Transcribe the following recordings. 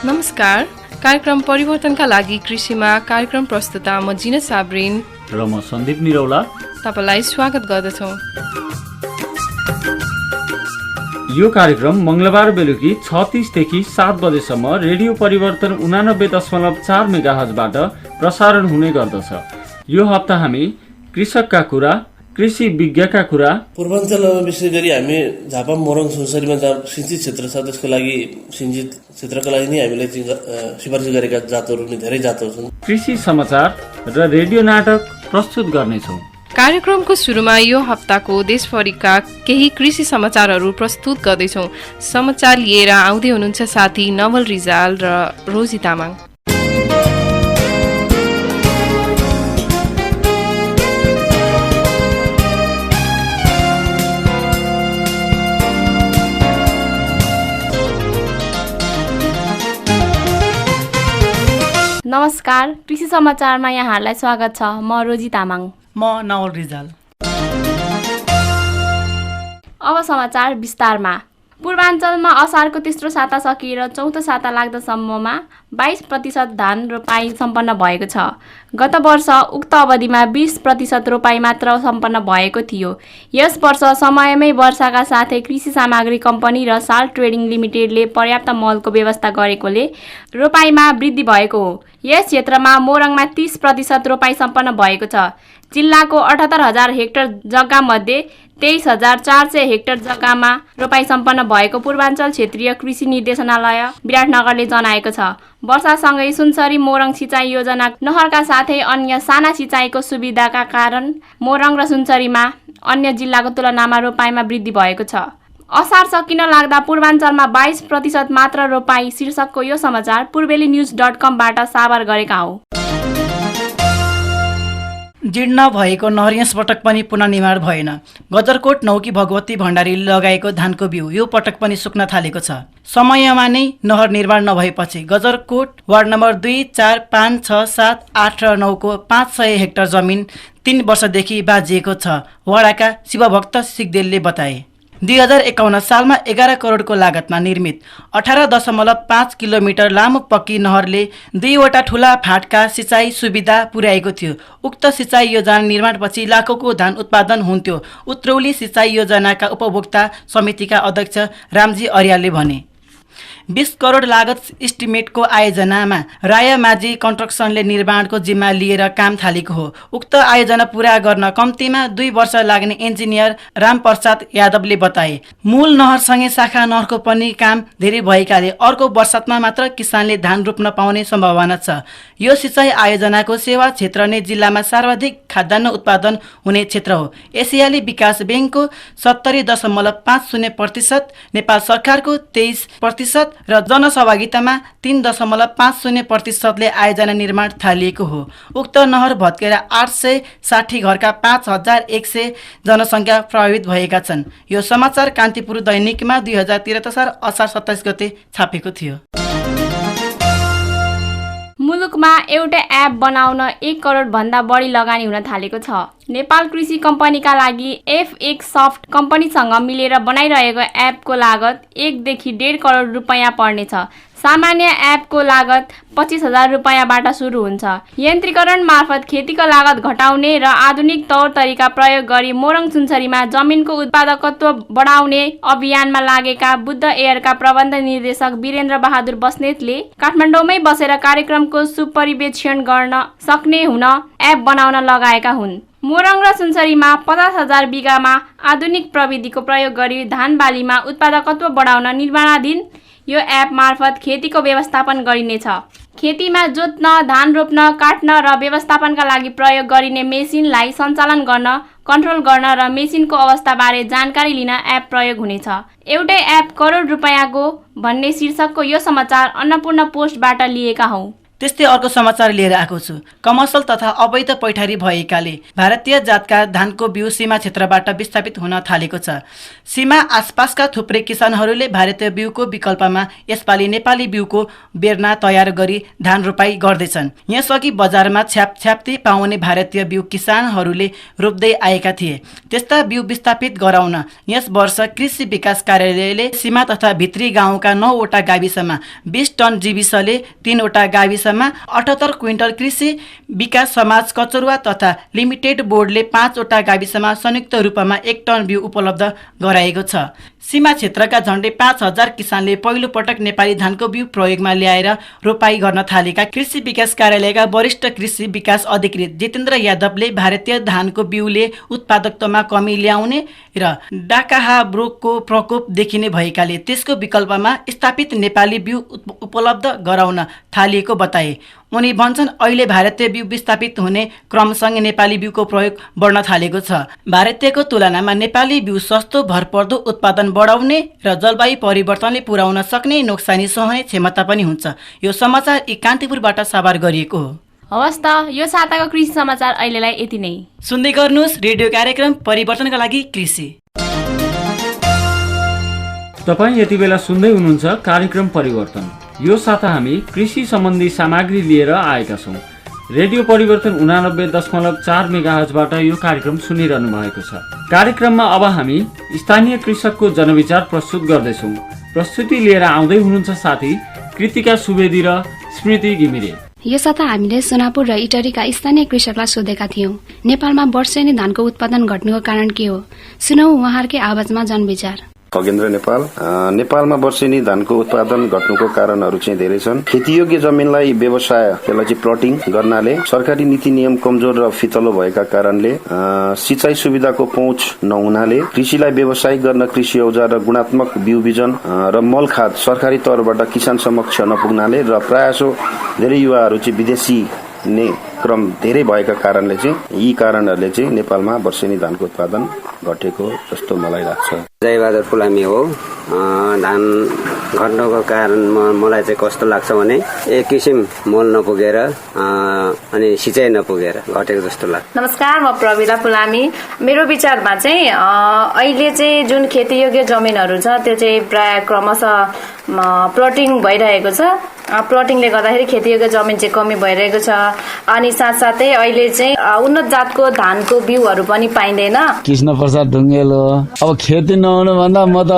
नमस्कार। कार्यक्रम परिवर्तनका लागि कृषिमा कार्यक्रम प्रस्तुता म जिना साब्रिन र म सन्दीप निरौला तपाईलाई स्वागत गर्दछौँ। यो कार्यक्रम मंगलबार बेलुकी 6:30 देखि 7 बजेसम्म रेडियो परिवर्तन 89.4 मेगाहर्जबाट प्रसारण हुने गर्दछ। यो हप्ता हामी कृषकका कुरा, कृषि विज्ञका कुरा, पूर्वाञ्चलमा विशेष गरी हामी झापा मोरङ सुनसरीमा जहाँ सिन्चित क्षेत्र छ त्यसको लागि सिन्चित क्षेत्रका लागि नै हामीले सिफारिस गरेका जातहरू नै धेरै जातहरू छन्। कृषि समाचार र रेडियो नाटक प्रस्तुत गर्नेछौँ। कार्यक्रमको सुरुमा यो हप्ताको देशभरिका केही कृषि समाचारहरू प्रस्तुत गर्दैछौँ। समाचार लिएर आउँदै हुनुहुन्छ साथी नवल रिजाल र रोजी तामाङ। नमस्कार, कृषि समाचारमा यहाँहरूलाई स्वागत छ। म रोजी तामाङ। म नवल रिजाल। अब समाचार विस्तारमा। पूर्वाञ्चलमा असारको तेस्रो साता सकिएर चौथो साता लाग्दासम्ममा 22% धान रोपाई सम्पन्न भएको छ। गत वर्ष उक्त अवधिमा 20% रोपाई मात्र सम्पन्न भएको थियो। यस वर्ष समयमै वर्षाका साथै कृषि सामग्री कम्पनी र साल ट्रेडिङ लिमिटेडले पर्याप्त मलको व्यवस्था गरेकोले रोपाईमा वृद्धि भएको हो। यस क्षेत्रमा मोरङमा 30% रोपाई सम्पन्न भएको छ। जिल्लाको 78,000 हेक्टर जग्गामध्ये 23,400 हेक्टर जग्गामा रोपाई सम्पन्न भएको पूर्वाञ्चल क्षेत्रीय कृषि निर्देशनालय विराटनगरले जनाएको छ। वर्षासँगै सुनसरी मोरङ सिँचाइ योजना नहरका साथै अन्य साना सिँचाइको सुविधाका कारण मोरङ र सुनसरीमा अन्य जिल्लाको तुलनामा रोपाईमा वृद्धि भएको छ। असार सकिन लाग्दा पूर्वाञ्चलमा 22% मात्र रोपाई शीर्षकको यो समाचार पूर्वेलीन्युज.com बाट साभार गरेका हौ। जीर्ण भएको नहर यस पटक पनि पुनर्निर्माण भएन। गजरकोट नौकी भगवती भण्डारी लगाएको धानको बिउ यो पटक पनि सुक्न थालेको छ। समयमा नै नहर निर्माण नभएपछि गजरकोट वार्ड नम्बर 2, 4, 5, 6, 7, 8 र 9 को 500 हेक्टर जमिन 3 वर्षदेखि बाजिएको छ। वडाका शिवभक्त सिगदेलले बताए। 2051 सालमा 11 करोडको लागतमा निर्मित 18.5 किलोमिटर लामो पक्की नहरले 2वटा ठूला फाँटका सिँचाइ सुविधा पुर्याएको थियो। उक्त सिँचाइ योजना निर्माणपछि लाखौँको धान उत्पादन हुन्थ्यो। उत्रौली सिँचाइ योजनाका उपभोक्ता समितिका अध्यक्ष रामजी अर्यालले भने। 20 करोड लागत इस्टिमेटको आयोजनामा रायमाझी कन्स्ट्रक्सनले निर्माणको जिम्मा लिएर काम थालेको हो। उक्त आयोजना पूरा गर्न कम्तीमा 2 वर्ष लाग्ने इन्जिनियर रामप्रसाद यादवले बताए। मूल नहरसँगै शाखा नहरको पनि काम धेरै भएकाले अर्को वर्षातमा मात्र किसानले धान रोप्न पाउने सम्भावना छ। यो सिँचाइ आयोजनाको सेवा क्षेत्र नै जिल्लामा सर्वाधिक खाद्यान्न उत्पादन हुने क्षेत्र हो। एसियाली विकास ब्याङ्कको 70.50%, नेपाल सरकारको 23% र जनसहभागितामा 3.50% आयोजना निर्माण थालिएको हो। उक्त नहर भत्केर 860 घरका 5,100 जनसङ्ख्या प्रभावित भएका छन्। यो समाचार कान्तिपुर दैनिकमा 2073 साल असार 27 गते छापेको थियो। मुलुकमा एउटा एप बनाउन 1 करोड भन्दा बढी लगानी हुन थालेको छ। नेपाल कृषि कम्पनीका लागि F1 सफ्ट कम्पनीसँग मिलेर बनाइरहेको एपको लागत 1 देखि 1.5 करोड रुपैयाँ पर्नेछ। सामान्य एपको लागत 25,000 रुपैयाँबाट सुरु हुन्छ। यन्त्रीकरण मार्फत खेतीको लागत घटाउने र आधुनिक तौर तरिका प्रयोग गरी मोरङ सुनसरीमा जमिनको उत्पादकत्व बढाउने अभियानमा लागेका बुद्ध एयरका प्रबन्ध निर्देशक वीरेन्द्र बहादुर बस्नेतले काठमाडौँमै बसेर कार्यक्रमको सुपरिवेक्षण गर्न सक्ने हुन एप बनाउन लगाएका हुन्। मोरङ र सुनसरीमा 50,000 बिगामा आधुनिक प्रविधिको प्रयोग गरी धान बालीमा उत्पादकत्व बढाउन निर्माणाधीन यो एप मार्फत खेतीको व्यवस्थापन गरिनेछ। खेतीमा जोत्न, धान रोप्न, काट्न र व्यवस्थापनका लागि प्रयोग गरिने मेसिनलाई सञ्चालन गर्न, कन्ट्रोल गर्न र मेसिनको अवस्थाबारे जानकारी लिन एप प्रयोग हुनेछ। एउटै एप करोड रुपैयाँको भन्ने शीर्षकको यो समाचार अन्नपूर्ण पोस्टबाट लिएका हौँ। त्यस्तै अर्को समाचार लिएर आएको छु। कमर्सल तथा अवैध पैठारी भएकाले भारतीय जातका धानको बिउ सीमा क्षेत्रबाट विस्थापित हुन थालेको छ। सीमा आसपासका थुप्रै किसानहरूले भारतीय बिउको विकल्पमा यसपालि नेपाली बिउको बेर्ना तयार गरी धान रोपाई गर्दैछन्। यसअघि बजारमा छ्यापछ्याप्ती पाउने भारतीय बिउ किसानहरूले रोप्दै आएका थिए। त्यस्ता बिउ विस्थापित गराउन यस वर्ष कृषि विकास कार्यालयले सीमा तथा भित्री गाउँका 9वटा गाविसमा 20 टन जीविसले 3वटा गाविसमा 78 क्विन्टल कृषि विकास समाज कचरुवा तथा लिमिटेड बोर्डले 5वटा गाविसमा संयुक्त रूपमा 1 टन बिउ उपलब्ध गराएको छ। सीमा क्षेत्रका झण्डै 5000 किसानले पहिलो पटक नेपाली धानको बिउ प्रयोगमा ल्याएर रोपाई गर्न थालेका कृषि विकास कार्यालयका वरिष्ठ कृषि विकास अधिकृत जितेन्द्र यादवले भारतीय धानको बिउले उत्पादकतामा कमी ल्याउने र डाकाहा रोगको प्रकोप देखिने भएकाले त्यसको विकल्पमा स्थापित नेपाली बिउ उपलब्ध गराउन थालिएको बताए। उनी भन्छन् अहिले भारतीय बिउ विस्थापित हुने क्रमसँगै नेपाली बिउको प्रयोग बढ्न थालेको छ। भारतीयको तुलनामा नेपाली बिउ सस्तो भरपर्दो उत्पादन बढाउने र जलवायु परिवर्तनले पुर्याउन सक्ने नोक्सानी सहने क्षमता पनि हुन्छ। यो समाचार कान्तिपुरबाट साभार गरिएको हो। हवस् त, यो साताको कृषि समाचार अहिलेलाई यति नै। सुन्दै गर्नुहोस् रेडियो कार्यक्रम परिवर्तनका लागि कृषि। तपाईँ यति बेला सुन्दै हुनुहुन्छ कार्यक्रम परिवर्तन। यो साता हामी कृषि सम्बन्धी सामग्री लिएर आएका छौँ। रेडियो परिवर्तन 89.4 मेगाहर्जबाट यो कार्यक्रम सुनिरहनु भएको छ। कार्यक्रममा अब हामी स्थानीय कृषकको जनविचार प्रस्तुत गर्दैछौँ। प्रस्तुति लिएर आउँदै हुनुहुन्छ साथी कृतिका सुवेदी र स्मृति घिमिरे। यो साता हामीले सोनापुर र इटरीका स्थानीय कृषकलाई सोधेका थियौं, नेपालमा वर्षेनी धानको उत्पादन घट्नुको कारण के हो? सुनौ उहाँहरूकै आवाजमा जनविचार। खगेन्द्र नेपाल। नेपालमा वर्षेनी धानको उत्पादन घट्नुको कारणहरू चाहिँ धेरै छन्। खेतीयोग्य जमिनलाई व्यवसाय त्यसलाई चाहिँ प्लटिङ गर्नाले, सरकारी नीति नियम कमजोर र फितलो भएका कारणले, सिंचाई सुविधाको पहुँच नहुनाले, कृषिलाई व्यवसायिक गर्न कृषि औजार र गुणात्मक बिउ बिजन र मल खाद सरकारी तौरबाट किसान समक्ष नपुग्नाले र प्रायसो धेरै युवाहरू चाहिँ विदेशी ने क्रम धेरै भएका कारणले चाहिँ यी कारणहरूले चाहिँ नेपालमा वर्षेनी धानको उत्पादन घटेको जस्तो मलाई लाग्छ। जयबहादुर पुलामी हो। धान घट्नुको कारण मलाई चाहिँ कस्तो लाग्छ भने एक किसिम मल नपुगेर अनि सिँचाइ नपुगेर घटेको जस्तो लाग्छ। नमस्कार, म प्रविला पुलामी। मेरो विचारमा चाहिँ अहिले चाहिँ जुन खेतीयोग्य जमिनहरू छ त्यो चाहिँ प्राय क्रमशः प्लटिङ भइरहेको छ। प्लटिङले गर्दाखेरि खेतीयोग्य जमिन चाहिँ कमी भइरहेको छ। अनि साथसाथै अहिले चाहिँ उन्नत जातको धानको बिउहरू पनि पाइँदैन। कृष्ण प्रसाद ढुङ्गेल हो। अब खेती नहुनु भन्दा म त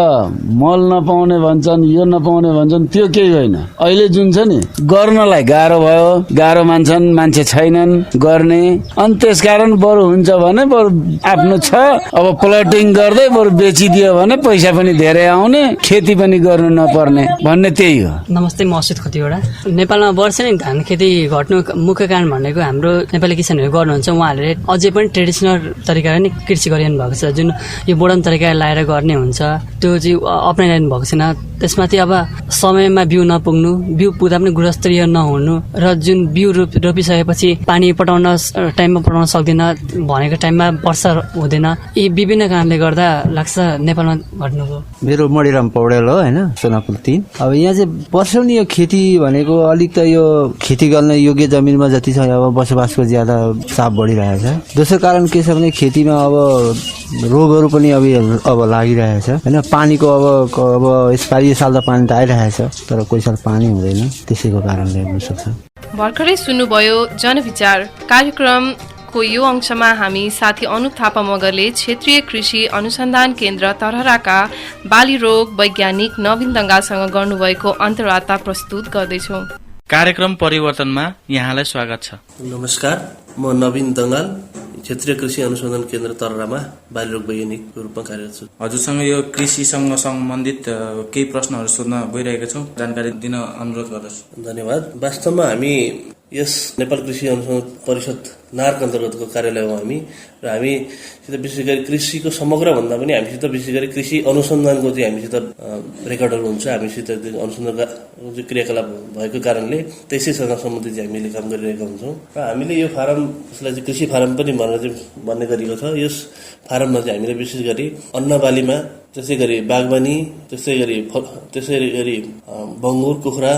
मल नपाउने भन्छन्, यो नपाउने भन्छन्, त्यो केही होइन। अहिले जुन छ नि गर्नलाई गाह्रो भयो, गाह्रो मान्छन्, मान्छे छैनन् गर्ने, अनि त्यसकारण बरु हुन्छ भने बरु आफ्नो छ अब प्लटिङ गर्दै बरु बेचिदियो भने पैसा पनि धेरै आउने, खेती पनि गर्नु नपर्ने भन्ने त्यही हो। नमस्ते, म असित खतिवडा। नेपालमा वर्षेनी धान खेती घट्नु मुख्य कारण भनेको हाम्रो नेपाली किसानहरू गर्नुहुन्छ, उहाँहरूले अझै पनि ट्रेडिसनल तरिकाले नै कृषि गरिरहनु भएको छ। जुन यो मोडर्न तरिका लाएर गर्ने हुन्छ त्यो चाहिँ अप्नाइरहनु भएको छैन। त्यसमाथि अब समयमा बिउ नपुग्नु, बिउ पुग्दा पनि गुणस्तरीय नहुनु र जुन बिउ रोपिसकेपछि पानी पटाउन टाइममा पटाउन सक्दैन, भनेको टाइममा वर्षा हुँदैन। यी विभिन्न कारणले गर्दा लाग्छ नेपालमा घट्नुको। मेरो मणिराम पौडेल हो होइन, सोनापुर 3। अब यहाँ चाहिँ वर्षेनी यो खेती भनेको अलिक त यो खेती गर्न योग्य जमिनमा जति छ अब बसोबासको ज्यादा चाप बढिरहेछ। दोस्रो कारण के छ भने खेतीमा अब रोगहरू पनि अब लागिरहेछ होइन। पानीको अब यसपालि साल त पानी त आइरहेछ तर कोही साल पानी हुँदैन, त्यसैको कारणले हुन सक्छ। भर्खरै सुन्नुभयो जनविचार। कार्यक्रमको यो अंशमा हामी साथी अनुप थापा मगरले क्षेत्रीय कृषि अनुसन्धान केन्द्र तरहराका बाली रोग वैज्ञानिक नवीन दङ्गालसँग गर्नुभएको अन्तर्वार्ता प्रस्तुत गर्दैछौँ। कार्यक्रम परिवर्तनमा यहाँलाई स्वागत छ। नमस्कार, म नवीन दङ्गाल, क्षेत्रीय कृषि अनुसन्धान केन्द्र तररामा बालीरोग वैज्ञानिकको रूपमा कार्यरत छु। हजुरसँग यो कृषिसँग सम्बन्धित केही प्रश्नहरू सोध्न गइरहेका छौँ, जानकारी दिन अनुरोध गर्दछु। धन्यवाद। वास्तवमा हामी यस नेपाल कृषि अनुसन्धान परिषद नार्क अन्तर्गतको कार्यालय हो हामी, र हामीसित विशेष गरी कृषिको समग्र भन्दा पनि हामीसित विशेष गरी कृषि अनुसन्धानको चाहिँ हामीसित रेकर्डहरू हुन्छ। हामीसित अनुसन्धानका क्रियाकलाप भएको कारणले त्यसैसँग सम्बन्धित चाहिँ हामीले काम गरिरहेका हुन्छौँ। र हामीले यो फारम, यसलाई चाहिँ कृषि फारम पनि भन्ने गरिएको छ। यस फारममा चाहिँ हामीले विशेष गरी अन्नबालीमा, त्यसै गरी बागवानी, त्यसै गरी बङ्गुर, कुखुरा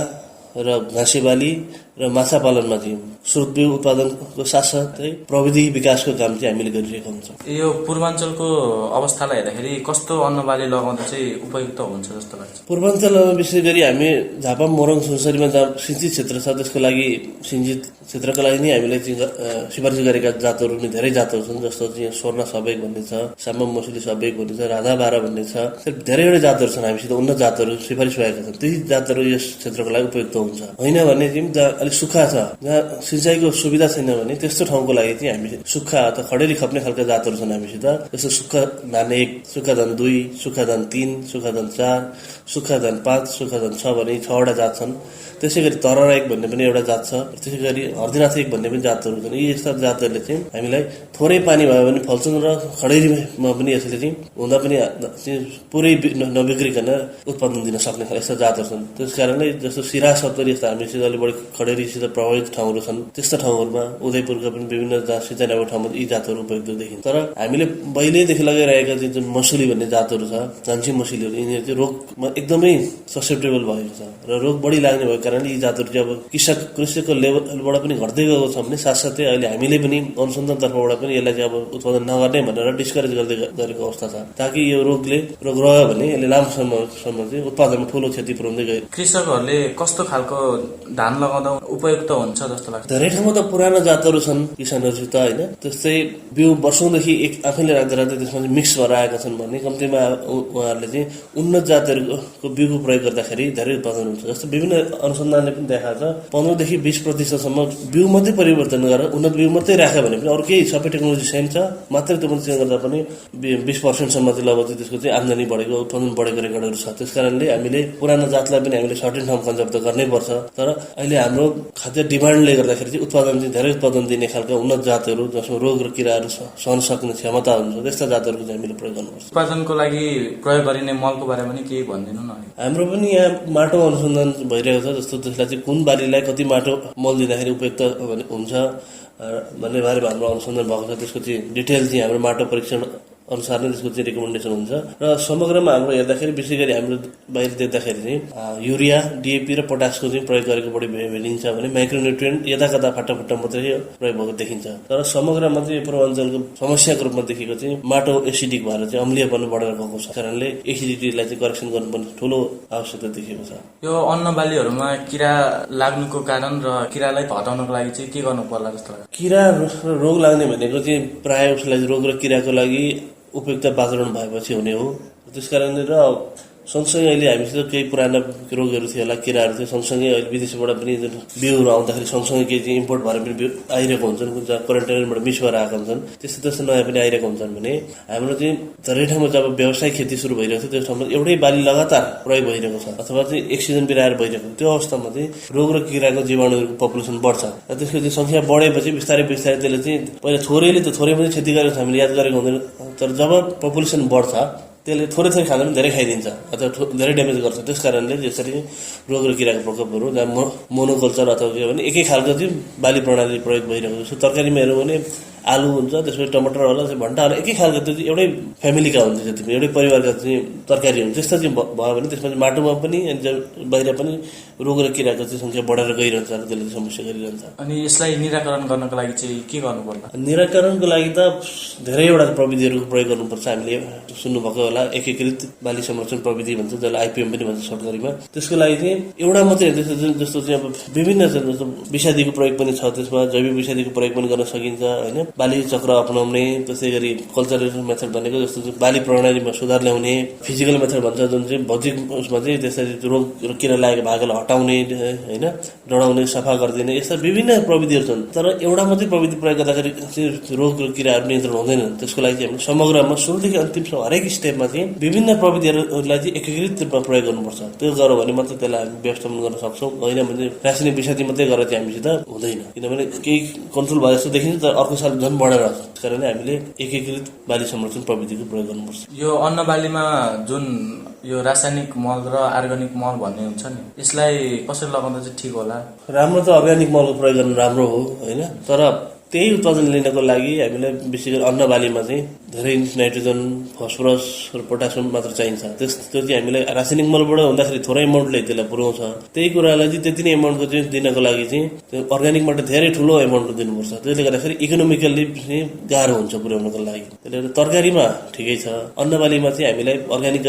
र घाँसे बाली र र माछा पालनमा चाहिँ स्रोत बिउ उत्पादनको साथसाथै प्रविधि विकासको काम चाहिँ हामीले गरिरहेका हुन्छौँ। यो पूर्वाञ्चलको अवस्थालाई हेर्दाखेरि कस्तो अन्नबाली लगाउँदा चाहिँ उपयुक्त हुन्छ जस्तो लाग्छ? पूर्वाञ्चलमा विशेष गरी हामी झापा मोरङ सुनसरीमा जहाँ सिन्चित क्षेत्र छ त्यसको लागि सिन्चित क्षेत्रको लागि नै हामीले सिफारिस गरेका जातहरू पनि धेरै जातहरू छन्, जस्तो चाहिँ स्वर्ण सबै भन्ने छ, साम्बम मसुली सबै भन्ने छ, राधा बाह्र भन्ने छ, धेरैवटा जातहरू छन् हामीसित उन्नत जातहरू सिफारिस भएका छन्। त्यही जातहरू यस क्षेत्रको लागि उपयुक्त हुन्छ। होइन भने चाहिँ जहाँ अलिक सुक्खा छ, जहाँ सिँचाइको सुविधा छैन भने त्यस्तो ठाउँको लागि चाहिँ हामी सुक्खा अथवा खडेरी खप्ने खालका जातहरू छन् हामीसित, जस्तो सुक्खा धान 1, सुक्खा धान 2, सुक्खा धान 3, सुक्खा धान 4, सुक्खा धान 5, सुक्खा धान 6 भन्ने 6वटा जात छन्। त्यसै गरी तररा 1 भन्ने पनि एउटा जात छ। त्यसै गरी हर्दीनाथ 1 भन्ने पनि जातहरू छन्। यी यस्ता जातहरूले चाहिँ हामीलाई थोरै पानी भयो भने फल्छन् र खडेरीमा पनि यसले चाहिँ हुँदा पनि पुरै नबिग्रिकन उत्पादन दिन सक्ने खाले यस्ता जातहरू छन्। त्यस कारणले जस्तो सिरा सप्तरी यस्ता हामीसित अलिक बढी खडेरीसित प्रभावित ठाउँहरू छन्, त्यस्ता ठाउँहरूमा उदयपुरका पनि विभिन्न सिँचाइ नभएको ठाउँमा यी जातहरू उपयुक्त देखिन्छ। तर हामीले पहिलेदेखि लगाइरहेका जुन मसुली भन्ने जातहरू छ, झान्सी मसुलीहरू, यिनीहरू चाहिँ रोगमा एकदमै ससेप्टेबल भएको छ र रोग बढी लाग्ने भएको कारणले यी जातहरू चाहिँ अब कृषकको लेभलबाट पनि घट्दै गएको छ भने साथसाथै अहिले हामीले पनि अनुसन्धान तर्फबाट पनि यसलाई चाहिँ अब उत्पादन नगर्ने भनेर डिस्करेज गर्दै गरेको अवस्था छ, ताकि यो रोग रह्यो भने यसले लामो समयसम्म चाहिँ उत्पादनमा ठूलो क्षति पुर्याउँदै गयो। कृषकहरूले कस्तो खालको धान लगाउँदा उपयुक्त हुन्छ जस्तो लाग्छ? धेरै ठाउँमा त पुरानो जातहरू छन् किसानहरूसित, होइन, त्यस्तै बिउ वर्षौंदेखि आफैले राख्दै राख्दै त्यसमा चाहिँ मिक्स भएर आएका छन् भने कम्तीमा उहाँहरूले चाहिँ उन्नत जातहरूको बिउको प्रयोग गर्दाखेरि धेरै उत्पादन हुन्छ। जस्तो विभिन्न अनुसन्धानले पनि देखाएको छ 15देखि 20% बिउ मात्रै परिवर्तन गरेर उन्नत बिउ मात्रै राख्यो भने पनि अरू केही सबै टेक्नोलोजी सेम छ, मात्रै त्यो चेन्ज गर्दा पनि 20% चाहिँ लगभग त्यसको चाहिँ आम्दानी बढेको, उत्पादन बढेको रेकर्डहरू छ। त्यसकारणले हामीले पुरानो जातलाई पनि हामीले सर्टेन ठाउँ कन्जर्भ त गर्नै पर्छ। तर अहिले हाम्रो खाद्य डिमान्डले गर्दाखेरि चाहिँ उत्पादन चाहिँ धेरै उत्पादन दिने खालका उन्नत जातहरू जसमा रोग र किराहरू सहन सक्ने क्षमता हुन्छ त्यस्ता जातहरूको चाहिँ हामीले प्रयोग गर्नुपर्छ। उत्पादनको लागि प्रयोग गरिने मलको बारेमा पनि केही भनिदिनु न। हाम्रो पनि यहाँ माटो अनुसन्धान भइरहेको छ, जस्तो त्यसलाई चाहिँ कुन बालीलाई कति माटो मल दिँदाखेरि उपयुक्त हुन्छ भन्ने बारेमा हाम्रो अनुसन्धान भएको छ। त्यसको चाहिँ डिटेल चाहिँ हाम्रो माटो परीक्षण अनुसार नै त्यसको चाहिँ रिकमेन्डेसन हुन्छ र समग्रमा हाम्रो हेर्दाखेरि विशेष गरी हाम्रो बाहिर देख्दाखेरि चाहिँ युरिया, डिएपी र पोटासको चाहिँ प्रयोग गरेको बढी भेटिन्छ भने माइक्रोन्युट्रिएन्ट यदाकदा फाटाफुट्टा मात्रै प्रयोग भएको देखिन्छ। तर समग्रमा चाहिँ पूर्वाञ्चलको समस्याको रूपमा देखेको चाहिँ माटो एसिडिक भएर चाहिँ अम्लीयपन बढेर गएको छ, कारणले एसिडिटीलाई चाहिँ करेक्सन गर्नुपर्ने ठूलो आवश्यकता देखिएको छ। यो अन्नबालीहरूमा किरा लाग्नुको कारण र किरालाई हटाउनको लागि चाहिँ के गर्नु पर्ला जस्तो लाग्छ? किरा रोग लाग्ने भनेको चाहिँ प्रायः उसलाई रोग र किराको लागि उपयुक्त वातावरण भएपछि हुने हो। त्यसकारणले र सँगसँगै अहिले हामीसित केही पुराना रोगहरू थियो होला, किराहरू थियो, सँगसँगै अहिले विदेशबाट पनि बिउहरू आउँदाखेरि सँगसँगै केही चाहिँ इम्पोर्ट भएर पनि बिउ आइरहेको हुन्छन्, जहाँ क्वारेन्टाइनबाट मिक्स भएर आएका हुन्छन्, त्यस्तो नयाँ पनि आइरहेको हुन्छन् भने हाम्रो चाहिँ धेरै ठाउँमा जब व्यावसायिक खेती सुरु भइरहेको छ त्यो ठाउँमा एउटै बाली लगातार प्रयोग भइरहेको छ अथवा चाहिँ एक सिजन बिराएर भइरहेको, त्यो अवस्थामा चाहिँ रोग र किराको जीवाणुहरूको पपुलेसन बढ्छ र त्यसको चाहिँ संख्या बढेपछि बिस्तारै त्यसले चाहिँ पहिला थोरैले त थोरै पनि क्षति गरेको छ हामीले याद गरेको हुँदैन, तर जब पपुलेसन बढ्छ त्यसले थोरै खाँदा पनि धेरै खाइदिन्छ अथवा धेरै ड्यामेज गर्छ। त्यस कारणले यसरी रोग र किराको प्रकोपहरू जहाँ मोनोकल्चर अथवा के भने एकै खालको चाहिँ बाली प्रणाली प्रयोग भइरहेको छ। तरकारीमा हेऱ्यौँ भने आलु हुन्छ, त्यसपछि टमाटर होला, भन्टा होला, एकै खालको त्यो चाहिँ एउटै फ्यामिलीका हुन्छ, जति पनि एउटै परिवारका चाहिँ तरकारी हुन्छ। त्यस्तो चाहिँ भयो भने त्यसमा चाहिँ माटोमा पनि अनि बाहिर पनि रोग र किराको चाहिँ सङ्ख्या बढेर गइरहन्छ र त्यसले समस्या गरिरहन्छ। अनि यसलाई निराकरण गर्नको लागि चाहिँ के गर्नु पर्ला? निराकरणको लागि त धेरैवटा प्रविधिहरूको प्रयोग गर्नुपर्छ। हामीले सुन्नुभएको होला एकीकृत बाली संरक्षण प्रविधि भन्छ, जसलाई आइपिएम पनि भन्छ सर्टकरीमा। त्यसको लागि चाहिँ एउटा मात्रै जस्तो चाहिँ अब विभिन्न जस्तो विषादीको प्रयोग पनि छ, त्यसमा जैविक विषादीको प्रयोग पनि गर्न सकिन्छ, होइन, बाली चक्र अपनाउने, त्यसै गरी कल्चरल मेथड भनेको जस्तो चाहिँ बाली प्रणालीमा सुधार ल्याउने, फिजिकल मेथड भन्छ जुन चाहिँ भौतिक उसमा चाहिँ त्यसरी रोग र किरा लागेको भागलाई हटाउने, होइन, डढाउने, सफा गरिदिने, यस्ता विभिन्न प्रविधिहरू छन्। तर एउटा मात्रै प्रविधि प्रयोग गर्दाखेरि चाहिँ रोग र किराहरू नियन्त्रण हुँदैनन्। त्यसको लागि चाहिँ हामीले समग्रमा सुरुदेखि अन्तिमसम्म हरेक स्टेपमा चाहिँ विभिन्न प्रविधिहरूलाई चाहिँ एकीकृत रूपमा प्रयोग गर्नुपर्छ। त्यो गर्यो भने मात्रै त्यसलाई हामी व्यवस्थापन गर्न सक्छौँ, होइन भने रासायनिक विषादी मात्रै गरेर चाहिँ हामीसित हुँदैन, किनभने केही कन्ट्रोल भए जस्तो देखिन्छ तर अर्को साल झन् बढेर आउँछ। त्यस कारणले हामीले एकीकृत बाली संरक्षण प्रविधिको प्रयोग गर्नुपर्छ। यो अन्नबालीमा जुन यो रासायनिक मल र अर्ग्यानिक मल भन्ने हुन्छ नि, यसलाई कसरी लगाउँदा चाहिँ ठिक होला? राम्रो त अर्ग्यानिक मलको प्रयोग गर्नु राम्रो हो, होइन, तर त्यही उत्पादन लिनको लागि हामीलाई विशेष गरी अन्न बालीमा चाहिँ धेरै नाइट्रोजन, फस्फरस र पोटासियम मात्र चाहिन्छ। त्यो चाहिँ हामीलाई रासायनिक मलबाट हुँदाखेरि थोरै एमाउन्टले त्यसलाई पुर्याउँछ। त्यही कुरालाई चाहिँ त्यति नै एमाउन्टको चाहिँ दिनको लागि चाहिँ त्यो अर्ग्यानिकबाट धेरै ठुलो एमाउन्टको दिनुपर्छ। त्यसले गर्दाखेरि इकोनोमिकल्ली चाहिँ गाह्रो हुन्छ पुर्याउनको लागि। त्यसले गर्दा तरकारीमा ठिकै छ, अन्न बालीमा चाहिँ हामीलाई अर्ग्यानिक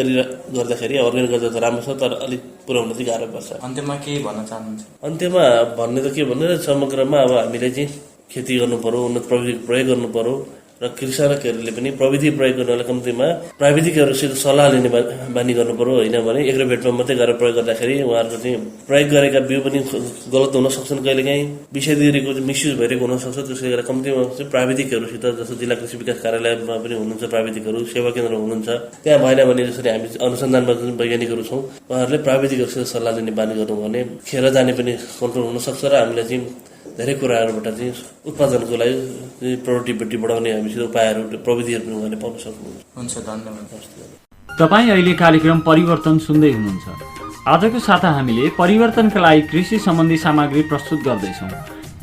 गर्दाखेरि अर्ग्यानिक गर्दा त राम्रो छ, तर अलिक पुर्याउन चाहिँ गाह्रो पर्छ। अन्त्यमा के भन्न चाहनुहुन्छ? अन्त्यमा भन्ने त के भन्ने, समग्रमा अब हामीले चाहिँ खेती गर्नु पर्यो, उन्नत प्रविधि प्रयोग गर्नु पर्यो र कृषकहरूले पनि प्रविधि प्रयोग गर्नलाई कम्तीमा प्राविधिकहरूसित सल्लाह लिने बानी गर्नु पर्यो। होइन भने एग्रोभेटमा मात्रै गएर प्रयोग गर्दाखेरि उहाँहरूको चाहिँ प्रयोग गरेका बिउ पनि गलत हुन सक्छन्, कहिलेकाहीँ विषयदेखिको मिसयुज भइरहेको हुनसक्छ। त्यसले गर्दा कम्तीमा चाहिँ प्राविधिकहरूसित, जस्तो जिल्ला कृषि विकास कार्यालयमा पनि हुनुहुन्छ प्राविधिकहरू, सेवा केन्द्रमा हुनुहुन्छ, त्यहाँ भएन भने जसरी हामी अनुसन्धानमा जुन वैज्ञानिकहरू छौँ उहाँहरूले प्राविधिकहरूसित सल्लाह लिने बानी गर्नु भने खेर जाने पनि कन्ट्रोल हुनसक्छ र हामीलाई चाहिँ धेरै कुराहरूबाट चाहिँ उत्पादनको लागि प्रोडक्टिभिटी बढाउने हामीसित उपायहरू, प्रविधिहरू पनि उहाँले पाउन सक्नुहुन्छ। हुन्छ, धन्यवाद। तपाईँ अहिले कार्यक्रम परिवर्तन सुन्दै हुनुहुन्छ। आजको साता हामीले परिवर्तनका लागि कृषि सम्बन्धी सामग्री प्रस्तुत गर्दैछौँ।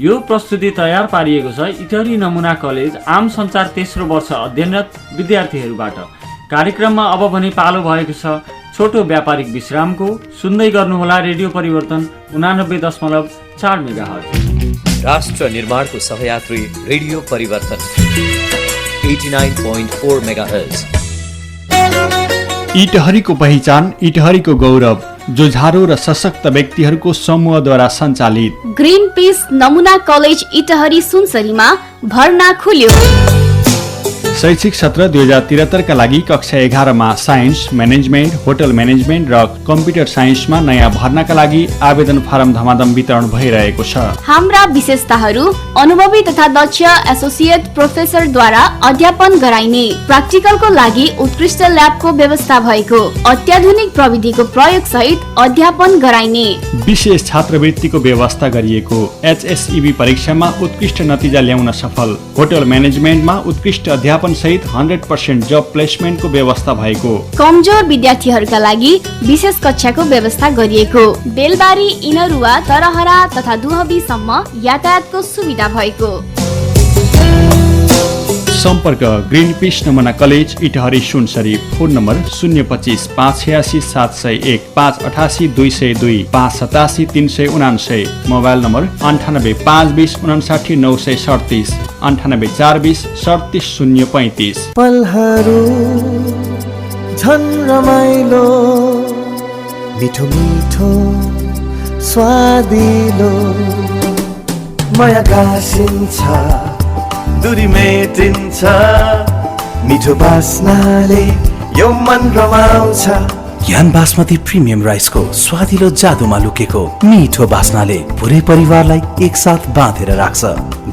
यो प्रस्तुति तयार पारिएको छ इटहरी नमुना कलेज आम सञ्चार तेस्रो वर्ष अध्ययनरत विद्यार्थीहरूबाट। कार्यक्रममा अब भने पालो भएको छ छोटो व्यापारिक विश्रामको। सुन्दै गर्नुहोला रेडियो परिवर्तन 89.4 मेगाहर्ज। राष्ट्र निर्माणको सहयात्री रेडियो परिवर्तन 89.4 मेगाहर्ज। इटहरीको पहिचान, इटहरीको गौरव, जुझारू र सशक्त व्यक्तिहरूको समूहद्वारा सञ्चालित ग्रीन पीस नमुना कलेज इटहरी सुनसरीमा भर्ना खुल्यो। शैक्षिक सत्र 2073 का लागि कक्षा 11 मा साइन्स, म्यानेजमेन्ट, होटल म्यानेजमेन्ट र कम्प्युटर साइन्समा नयाँ भर्नाका लागि आवेदन फारम धमाधम वितरण भइरहेको छ। हाम्रा विशेषताहरू अनुभवी तथा दक्ष एसोसिएट प्रोफेसरद्वारा अध्यापन गराइने, प्र्याक्टिकलको लागि उत्कृष्ट ल्याबको व्यवस्था भएको, अत्याधुनिक प्रविधिको प्रयोग सहित अध्यापन गराइने, विशेष छात्रवृत्तिको व्यवस्था गरिएको, HSEB परीक्षामा उत्कृष्ट नतिजा ल्याउन सफल, होटल म्यानेजमेन्टमा उत्कृष्ट अध्यापन सहित 100% जब प्लेसमेन्टको व्यवस्था भएको, कमजोर विद्यार्थीहरूका लागि विशेष कक्षाको व्यवस्था गरिएको, बेलबारी, इनरुवा, तरहरा तथा दुहबीसम्म यातायातको सुविधा भएको। सम्पर्क ग्रीन पीस नमुना college Itahari Sunsari. Phone number 025 586 701 588 202 587 379। Mobile number 98 520 59 937 98 420 37 035। पलहरू झन् रमाइलो, मिठो मिठो स्वादिलो, माया गाँसिन्छ, दूरी मेटिन्छ, मिठो बास्नाले यो मन रमाउँछ। ज्ञान बासमती प्रिमियम राइसको स्वादिलो जादुमा लुकेको मिठो बास्नाले पुरै परिवारलाई एकसाथ बाँधेर राख्छ।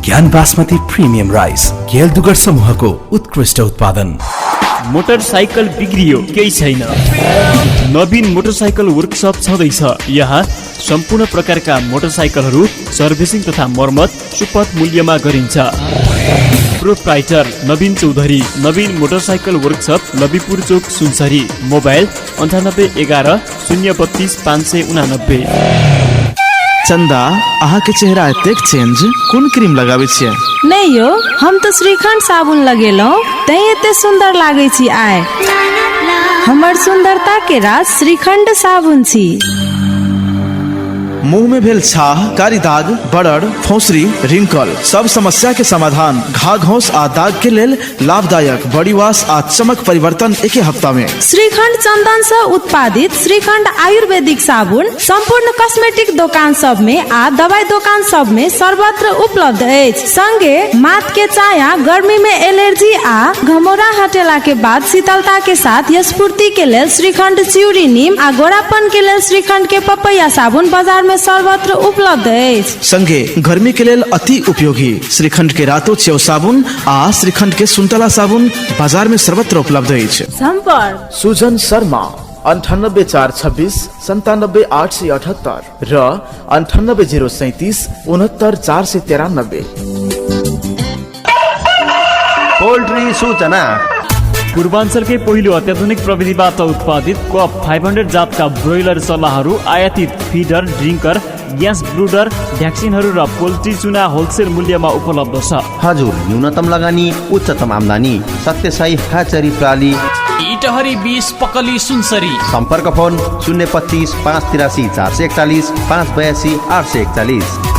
ज्ञान बासमती प्रिमियम राइस गेलदुगर समूहको उत्कृष्ट उत्पादन। मोटरसाइकल बिग्रियो केही छैन, नवीन मोटरसाइकल वर्कसप छँदैछ। यहाँ सम्पूर्ण प्रकारका मोटरसाइकलहरू सर्भिसिङ तथा मर्मत सुपथ मूल्यमा गरिन्छ। प्रोप्राइटर नवीन चौधरी, नवीन मोटरसाइकल वर्कसप, लबिपुर चोक, सुनसरी। मोबाइल 9811 032 589। चंदा, अहाँ के चेहरा एतेक चेंज, कोन क्रीम लगाबै छियै? नहीं यो, हम तो श्रीखंड साबुन लगेलौ, तै एते सुंदर लागै छी। आय हमर सुंदरता के राज श्रीखंड साबुन छी। मुंह में भेल छाह, कारी दाग, बड़र, फौंसरी, रिंकल सब समस्या के समाधान, घा घोस आ दाग के लेल लाभदायक बॉडी वॉश आ चमक परिवर्तन एके हफ्ता में। श्रीखंड चंदन से उत्पादित श्रीखंड आयुर्वेदिक साबुन संपूर्ण कॉस्मेटिक दुकान सब में आ दवाई दुकान सब में सर्वत्र उपलब्ध अछि। संगे माथ के चाया, गर्मी में एलर्जी आ घमौरा हटेला के बाद शीतलता के साथ स्फूर्ति के लेल श्रीखंड चिउरी नीम आ गोरापन के लेल श्रीखंड के पपैया साबुन बाजार में सर्वत्र उपलब्ध है। संगे गर्मी के लेल अति उपयोगी श्रीखंड के रातो च्यौ साबुन आ श्रीखंड के सुन्तला साबुन बाजार में सर्वत्र उपलब्ध है। संपर्क सुजन शर्मा 98 426 97 878 र 98 037 69 493। पोल्ट्री सूचना। पूर्वाञ्चलकै पहिलो अत्याधुनिक प्रविधिबाट उत्पादित कप 500 जातका ब्रोइलर सल्लाहहरू, आयातित फिडर, ड्रिङ्कर ग्यास ब्रुडर भ्याक्सिनहरू र पोल्ट्री चुना होलसेल मूल्यमा उपलब्ध छ। हजुर, न्यूनतम लगानी उच्चतम आम्दानी। सत्यसाई हाचरी प्राली इटहरी 20 पकली सुनसरी। सम्पर्क फोन 025 583 441 582 841।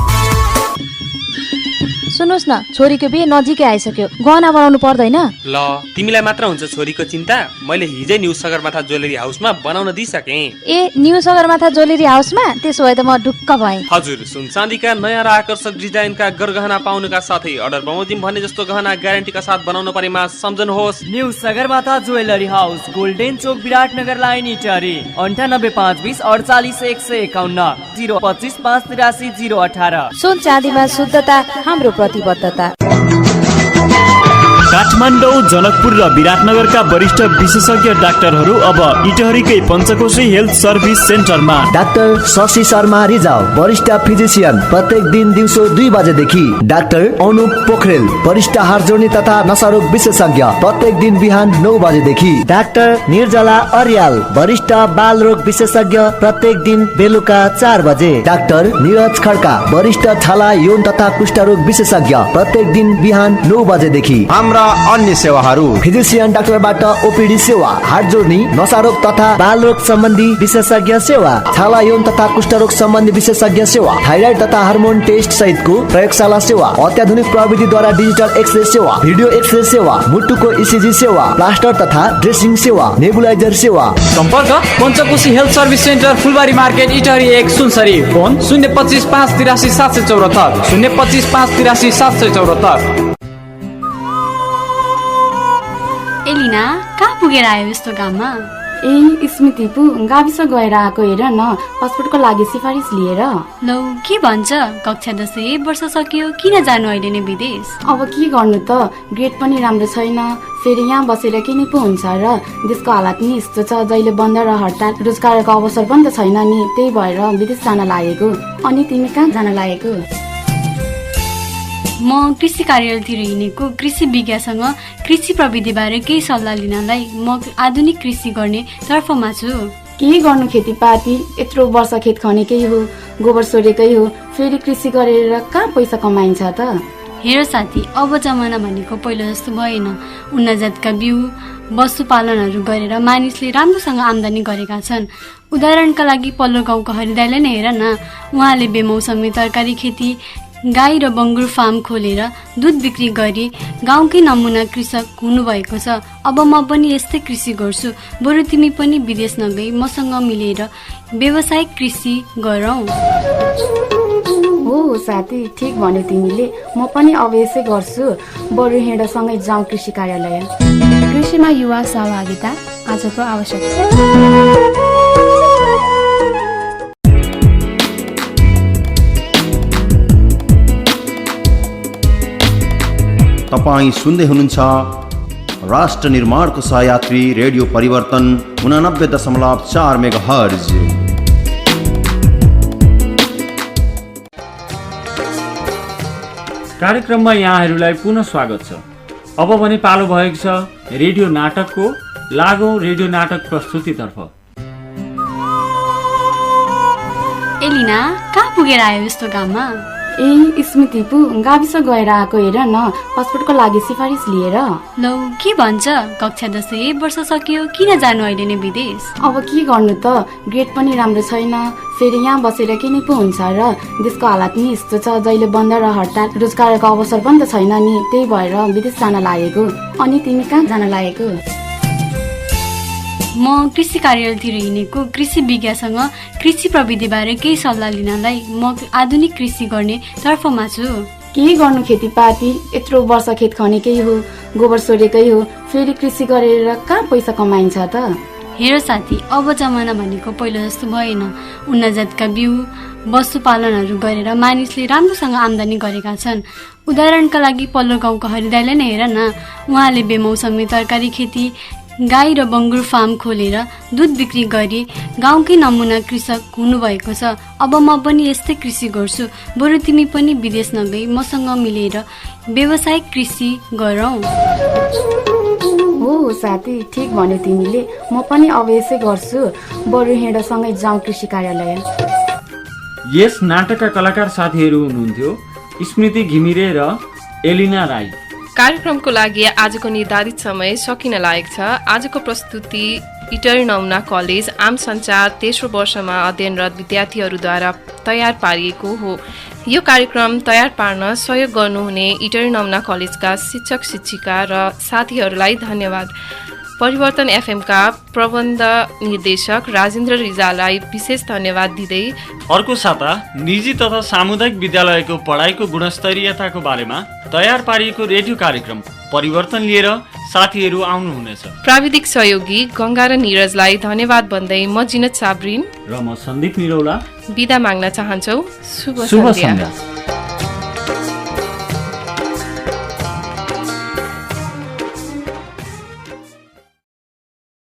सुन्नुहोस् न, छोरीको बिहे नजिकै आइसक्यो, गहना बनाउनु पर्दैन? ल, तिमीलाई मात्र हुन्छ छोरीको चिन्ता। मैले हिजै न्यू सगरमाथा ज्वेलरी हाउसमा बनाउन दिइसकेँ। ए, न्यू सगरमाथा ज्वेलरी हाउसमा? त्यसो भए त म ढुक्क भएँ। हजुर, सुन चाँदीका नयाँ र आकर्षक डिजाइनका गरगहना पाउनुका साथै अर्डर बमोजिम भने जस्तो गहना ग्यारेन्टीका साथ बनाउन परेमा सम्झनुहोस्। New Sagarmatha jewellery house, golden Chowk, Biratnagar line, Itahari. 98 520 48 151 025 583 018। सुन चाँदीमा शुद्धता हाम्रो प्रतिबद्धता। काठमाडौँ, जनकपुर र विराटनगरका वरिष्ठ विशेषज्ञ डाक्टरहरू अब इटहरीकै पञ्चकोशी हेल्थ सर्भिस सेन्टरमा। डाक्टर शशि शर्मा रिजाल, वरिष्ठ फिजिसियन, प्रत्येक दिन दिउँसो 2 बजेदेखि। डाक्टर अनुप पोखरेल, वरिष्ठ हार्जोनी तथा नसारोग विशेषज्ञ, प्रत्येक दिन बिहान 9 बजेदेखि। डाक्टर निर्जला अर्याल, वरिष्ठ बाल रोग विशेषज्ञ, प्रत्येक दिन बेलुका 4 बजे। डाक्टर निरज खड्का, वरिष्ठ छाला यौन तथा कुष्ठरोग विशेषज्ञ, प्रत्येक दिन बिहान 9 बजेदेखि। अन्य सेवाहरू: फिजिसियन डाक्टरबाट ओपीडी सेवा, हार्ट जोर्नी, नसारोग तथा बाल रोग सम्बन्धी विशेषज्ञ सेवा, छाला यौन तथा कुष्ठरोग सम्बन्धी विशेषज्ञ सेवा, थाइराइड तथा हार्मोन टेस्ट सहितको प्रयोगशाला सेवा, अत्याधुनिक प्रविधिद्वारा डिजिटल एक्सरे सेवा, भिडियो एक्सरे सेवा, मुटुको इसिजी सेवा, प्लास्टर तथा ड्रेसिङ सेवा, नेबुलाइजर सेवा। सम्पर्क पञ्चकोशी हेल्थ सर्भिस सेन्टर, फुलबारी मार्केट, इटहरी 1 सुनसरी। फोन 025 583 774 025 583 774। एलिना, कहाँ पुगेर आयो यस्तो घाममा? ए स्मृति पु, गाविस गएर आएको हेर न, पासपोर्टको लागि सिफारिस लिएर। लौ, के भन्छ? कक्षा 10 1 वर्ष सकियो, किन जानु अहिले नै विदेश? अब के गर्नु त, ग्रेड पनि राम्रो छैन, फेरि यहाँ बसेर के नि पो हुन्छ र। देशको हालत नि यस्तो छ, जहिले बन्द र हडताल, रोजगारको अवसर पनि त छैन नि, त्यही भएर विदेश जान लागेको। अनि तिमी कहाँ जान लागेको? म कृषि कार्यालयतिर हिँडेको, कृषि विज्ञसँग कृषि प्रविधि बारे केही सल्लाह लिनलाई। म आधुनिक कृषि गर्ने तर्फमा छु। के गर्नु, खेतीपाती यत्रो वर्ष खेत खनेकै हो, गोबर सोरेकै हो, फेरि कृषि गरेर कहाँ पैसा कमाइन्छ त? हेर साथी, अब जमाना भनेको पहिलो जस्तो भएन। उन्नत जातका बिउ पशुपालनहरू गरेर मानिसले राम्रोसँग आम्दानी गरेका छन्। उदाहरणका लागि पल्लो गाउँको हरिदाईलाई नै हेर न, उहाँले बेमौसमी तरकारी खेती, गाई र बङ्गुर फार्म खोलेर दुध बिक्री गरी गाउँकै नमुना कृषक हुनुभएको छ। अब म पनि यस्तै कृषि गर्छु, बरु तिमी पनि विदेश नगई मसँग मिलेर व्यावसायिक कृषि गरौँ। हो साथी, ठिक भन्यो तिमीले, म पनि अब यसै गर्छु, बरु हिँडसँगै जाउँ कृषि कार्यालय। कृषिमा युवा सहभागिता आजको आवश्यकता। तपाईँ सुन्दै हुनुहुन्छ राष्ट्र निर्माणको सहयात्री रेडियो परिवर्तन 89.4 मेगाहर्ज। कार्यक्रममा यहाँहरूलाई पुनः स्वागत छ। अब भने पालो भएको छ रेडियो नाटकको। लागौं रेडियो नाटक प्रस्तुतितर्फ। एलिना, कहाँ पुगेर आयो यस्तो घाममा? ए स्मृति पु, गाविस गएर आएको हेर न, पासपोर्टको लागि सिफारिस लिएर। लौ, के भन्छ? कक्षा 10 1 वर्ष सकियो, किन जानु अहिले नै विदेश? अब के गर्नु त, ग्रेड पनि राम्रो छैन, फेरि यहाँ बसेर के नि पो हुन्छ र। देशको हालत नि यस्तो छ, जहिले बन्द र हडताल, रोजगारको अवसर पनि त छैन नि, त्यही भएर विदेश जान लागेको। अनि तिमी कहाँ जान लागेको? म कृषि कार्यालयतिर हिँडेको, कृषि विज्ञसँग कृषि प्रविधि बारे केही सल्लाह लिनलाई। म आधुनिक कृषि गर्ने तर्फमा छु। के गर्नु, खेतीपाती यत्रो वर्ष खेत खनेकै हो, गोबर सोरेकै हो, फेरि कृषि गरेर कहाँ पैसा कमाइन्छ त? हेर साथी, अब जमाना भनेको पहिलो जस्तो भएन। उन्नत जातका बिउ पशुपालनहरू गरेर मानिसले राम्रोसँग आम्दानी गरेका छन्। उदाहरणका लागि पल्लो गाउँको हरिदाईलाई नै हेर न, उहाँले बेमौसमी तरकारी खेती, गाई र बङ्गुर फार्म खोलेर दुध बिक्री गरी गाउँकै नमुना कृषक हुनुभएको छ। अब म पनि यस्तै कृषि गर्छु, बरु तिमी पनि विदेश नगई मसँग मिलेर व्यावसायिक कृषि गरौँ। हो साथी, ठिक भन्यो तिमीले, म पनि अब यसै गर्छु, बरु हिँडसँगै जाउँ कृषि कार्यालय। यस नाटकका कलाकार साथीहरू हुनुहुन्थ्यो स्मृति घिमिरे र एलिना राई। कार्यक्रमको लागि आजको निर्धारित समय सकिन लागेको छ। आजको प्रस्तुति इटरी नमुना कलेज आम सञ्चार तेस्रो वर्षमा अध्ययनरत विद्यार्थीहरूद्वारा तयार पारिएको हो। यो कार्यक्रम तयार पार्न सहयोग गर्नुहुने इटरी नमुना कलेजका शिक्षक शिक्षिका र साथीहरूलाई धन्यवाद। परिवर्तन एफएमका प्रबन्ध निर्देशक राजेन्द्र रिजाललाई विशेष धन्यवाद दिँदै अर्को साता निजी तथा सामुदायिक विद्यालयको पढाइको गुणस्तरीयताको बारेमा तयार पारिएको रेडियो कार्यक्रम परिवर्तन लिएर साथीहरू आउनुहुनेछ। प्राविधिक सहयोगी गंगा र निरजलाई धन्यवाद भन्दै म जिनत साब्रिन र म सन्दीप निरौला बिदा माग्न चाहन्छौ। शुभ सन्ध्या। सन्ध्या।